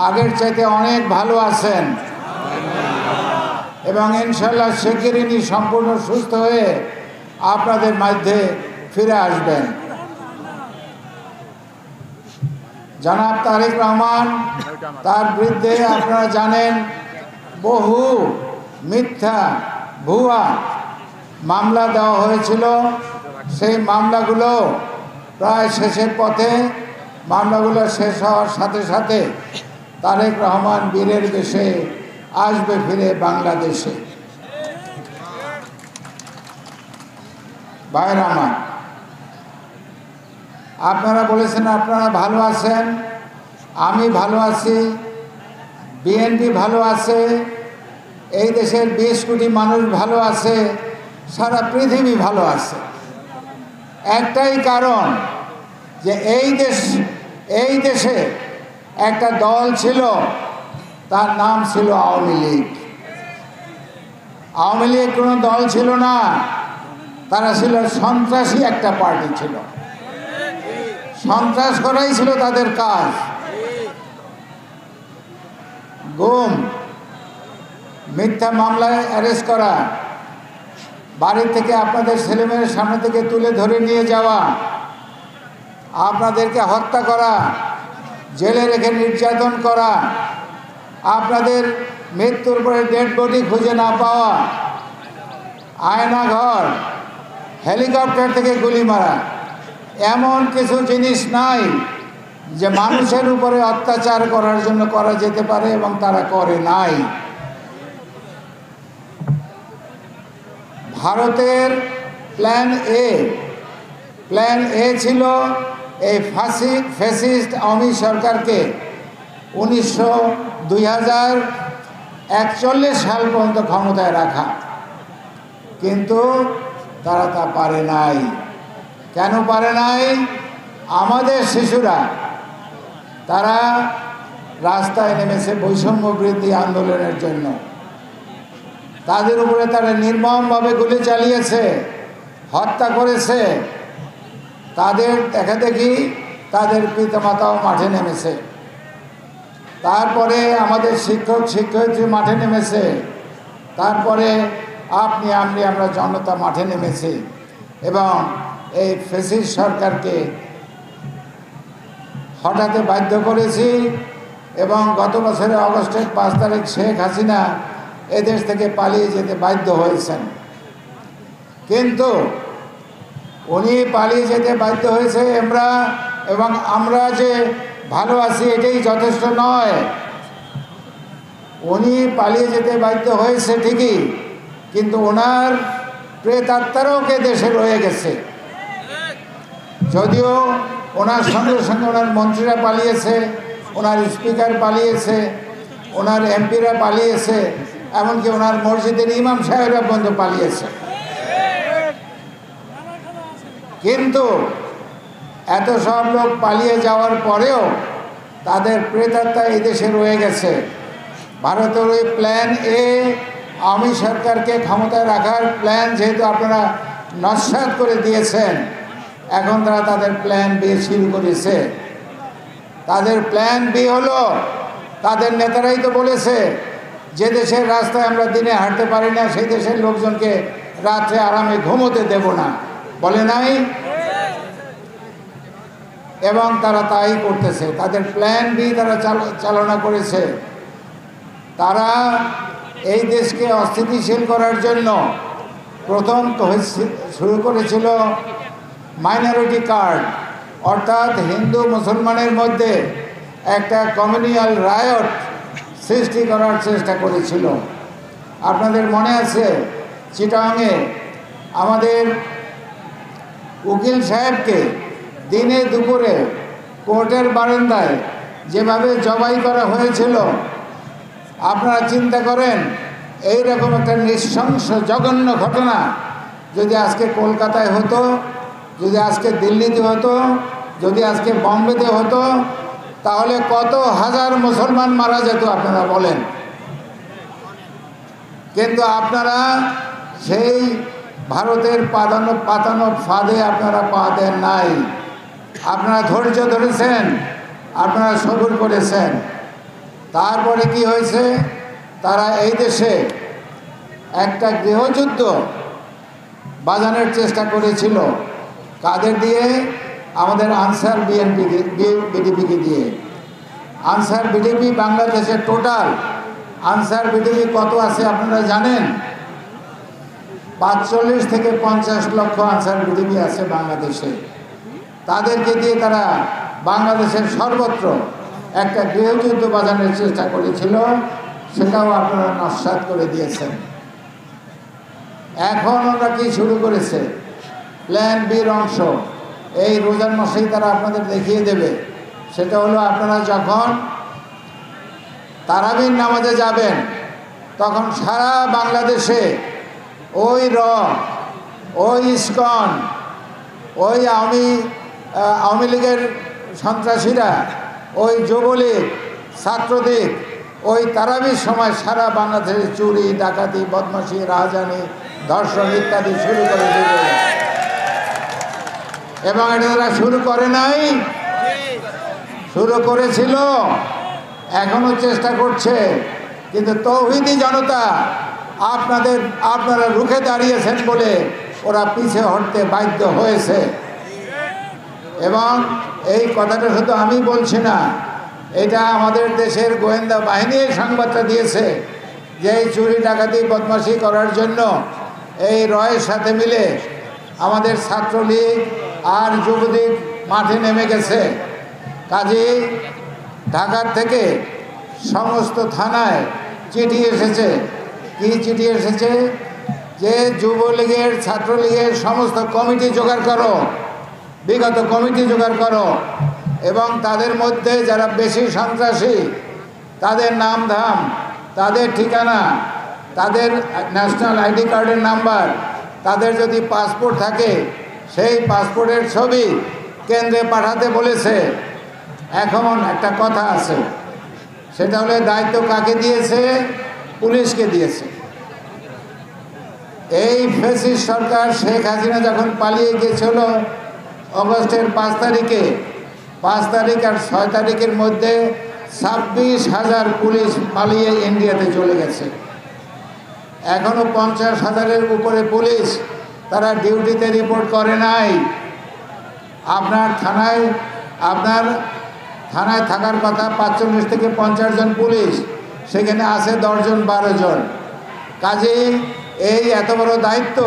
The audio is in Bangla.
আগের চাইতে অনেক ভালো আছেন এবং ইনশাল্লাহ শিগগিরই সম্পূর্ণ সুস্থ হয়ে আপনাদের মধ্যে ফিরে আসবেন। জনাব তারেক রহমান, তার বিরুদ্ধে আপনারা জানেন বহু মিথ্যা ভুয়া মামলা দেওয়া হয়েছিল। সেই মামলাগুলো প্রায় শেষের পথে। মামলাগুলো শেষ হওয়ার সাথে সাথে তারেক রহমান বীরের বেশে আসবে ফিরে বাংলাদেশে। ভাইয়ের আমার, আপনারা বলেছেন আপনারা ভালো আছেন, আমি ভালো আছি, বিএনপি ভালো আছে, এই দেশের 20 কোটি মানুষ ভালো আছে, সারা পৃথিবী ভালো আছে। একটাই কারণ যে এই দেশে একটা দল ছিল, তার নাম ছিল আওয়ামী লীগ। আওয়ামী লীগ কোনো দল ছিল না, তারা ছিল সন্ত্রাসী একটা পার্টি ছিল। সন্ত্রাস করাই ছিল তাদের কাজ। গুম, মিথ্যা মামলায় অ্যারেস্ট করা, বাড়ি থেকে আপনাদের ছেলেমেয়ের সামনে থেকে তুলে ধরে নিয়ে যাওয়া, আপনাদেরকে হত্যা করা, জেলে রেখে নির্যাতন করা, আপনাদের মৃত্যুর পরে ডেড বডি খুঁজে না পাওয়া, আয়নাঘর, হেলিকপ্টার থেকে গুলি মারা, এমন কিছু জিনিস নাই যে মানুষের উপরে অত্যাচার করার জন্য করা যেতে পারে এবং তারা করে নাই। ভারতের প্ল্যান এ ছিল এই ফ্যাসিস্ট আওয়ামী সরকারকে 2041 সাল পর্যন্ত ক্ষমতায় রাখা, কিন্তু তারা তা পারে নাই। কেন পারে নাই? আমাদের শিশুরা তারা রাস্তায় নেমেছে বৈষম্য বৃদ্ধি আন্দোলনের জন্য। তাদের উপরে তারা নির্মমভাবে গুলি চালিয়েছে, হত্যা করেছে। তাদের দেখা দেখি তাদের পিতামাতাও মাঠে নেমেছে। তারপরে আমাদের শিক্ষক শিক্ষয়িত্রী মাঠে নেমেছে। তারপরে আমরা জনতা মাঠে নেমেছি এবং এই ফ্যাসিস্ট সরকারকে হঠাতে বাধ্য করেছি। এবং গত বছরের অগস্টের 5 তারিখ শেখ হাসিনা এদেশ থেকে পালিয়ে যেতে বাধ্য হয়েছেন। কিন্তু উনি পালিয়ে যেতে বাধ্য হয়েছে এবং আমরা যে ভালো আছি এটাই যথেষ্ট নয়। উনি পালিয়ে যেতে বাধ্য হয়েছে ঠিকই, কিন্তু ওনার প্রেতাত্মারাও দেশে রয়ে গেছে। যদিও ওনার সঙ্গে সঙ্গে ওনার মন্ত্রীরা পালিয়েছে, ওনার স্পিকার পালিয়েছে, ওনার এমপিরা পালিয়েছে, এমনকি ওনার মসজিদের ইমাম সাহেবরা পর্যন্ত পালিয়েছে। কিন্তু এত সব লোক পালিয়ে যাওয়ার পরেও তাদের প্রেতাত্মা এই দেশে রয়ে গেছে। ভারতের ওই প্ল্যান এ, আওয়ামী সরকারকে ক্ষমতায় রাখার প্ল্যান যেহেতু আপনারা নস্যাৎ করে দিয়েছেন, এখন তারা তাদের প্ল্যান বি শুরু করেছে। তাদের প্ল্যান বি হলো, তাদের নেতারাই তো বলেছে যে দেশের রাস্তায় আমরা দিনে হাঁটতে পারি না, সেই দেশের লোকজনকে রাত্রে আরামে ঘুমোতে দেব না, বলে নাই? এবং তারা তাই করতেছে। তাদের প্ল্যান বি তারা চালনা করেছে। তারা এই দেশকে অস্থিতিশীল করার জন্য প্রথম শুরু করেছিল মাইনরিটি কার্ড, অর্থাৎ হিন্দু মুসলমানের মধ্যে একটা কমিউনাল রায়ট সৃষ্টি করার চেষ্টা করেছিল। আপনাদের মনে আছে চিটাগাংয়ে আমাদের উকিল সাহেবকে দিনে দুপুরে কোর্টের বারান্দায় যেভাবে জবাই করা হয়েছিল, আপনারা চিন্তা করেন এই রকম একটা নৃশংস জঘন্য ঘটনা যদি আজকে কলকাতায় হতো, যদি আজকে দিল্লিতে হতো, যদি আজকে বম্বেতে হতো, তাহলে কত হাজার মুসলমান মারা যেত আপনারা বলেন। কিন্তু আপনারা সেই ভারতের পাতানো ফাঁদে আপনারা পা দেন নাই। আপনারা ধৈর্য ধরেছেন, আপনারা সবুর করেছেন। তারপরে কি হয়েছে, তারা এই দেশে একটা গৃহযুদ্ধ বাজানোর চেষ্টা করেছিল। কাদের দিয়ে? আমাদের আনসার বিডিপিকে দিয়ে। আনসার বিডিপি বাংলাদেশের টোটাল আনসার বিডিপি কত আছে আপনারা জানেন? ৪৫ থেকে ৫০ লক্ষ আনসার বিডিপি আছে বাংলাদেশে। তাদেরকে দিয়ে তারা বাংলাদেশের সর্বত্র একটা গৃহযুদ্ধ বাজানোর চেষ্টা করেছিল, সেটাও আপনারা নস্যাৎ করে দিয়েছেন। এখন ওরা কি শুরু করেছে? প্ল্যান বির অংশ এই রোজার মাসেই তারা আপনাদের দেখিয়ে দেবে। সেটা হলো, আপনারা যখন তারাবির নামাজে যাবেন তখন সারা বাংলাদেশে ওই ওই ইসকন, ওই আওয়ামী লীগের সন্ত্রাসীরা, ওই যুবলীগ, ছাত্রলীগ ওই তারাবির সময় সারা বাংলাদেশে চুরি, ডাকাতি, বদমাশি, রাহাজানি, ধর্ষণ ইত্যাদি শুরু করে দেবে। এবং এটা তারা শুরু করে নাই, শুরু করেছিল, এখনো চেষ্টা করছে। কিন্তু তৌহিদি জনতা আপনারা রুখে দাঁড়িয়েছেন বলে ওরা পিছে হটতে বাধ্য হয়েছে। এবং এই কথাটা শুধু আমি বলছি না, এটা আমাদের দেশের গোয়েন্দা বাহিনী সংবাদটা দিয়েছে যে এই চুরি, ডাকাতি, বদমাশি করার জন্য এই রয়ের সাথে মিলে আমাদের ছাত্রলীগ আর যুবলীগ মাঠে নেমে গেছে। কাজেই ঢাকার থেকে সমস্ত থানায় চিঠি এসেছে। কি চিঠি এসেছে? যে যুবলীগের, ছাত্রলীগের সমস্ত কমিটি জোগাড় করো, বিগত কমিটি জোগাড় করো, এবং তাদের মধ্যে যারা বেশি সন্ত্রাসী তাদের নাম ধাম, তাদের ঠিকানা, তাদের ন্যাশনাল আইডি কার্ডের নাম্বার, তাদের যদি পাসপোর্ট থাকে সেই পাসপোর্টের ছবি কেন্দ্রে পাঠাতে বলেছে। এখন একটা কথা আছে, সেটা হলে দায়িত্ব কাকে দিয়েছে? পুলিশকে দিয়েছে। এই ফ্যাসিস্ট সরকার শেখ হাসিনা যখন পালিয়ে গিয়েছিল অগস্টের ৫ তারিখে, ৫ তারিখ আর ৬ তারিখের মধ্যে ২৬,০০০ পুলিশ পালিয়ে ইন্ডিয়াতে চলে গেছে। এখনও ৫০,০০০-এর উপরে পুলিশ তারা ডিউটিতে রিপোর্ট করে নাই। আপনার থানায় থাকার কথা ৪৫ থেকে ৫০ জন পুলিশ, সেখানে আছে ১০ জন ১২ জন। কাজেই এই এত বড় দায়িত্ব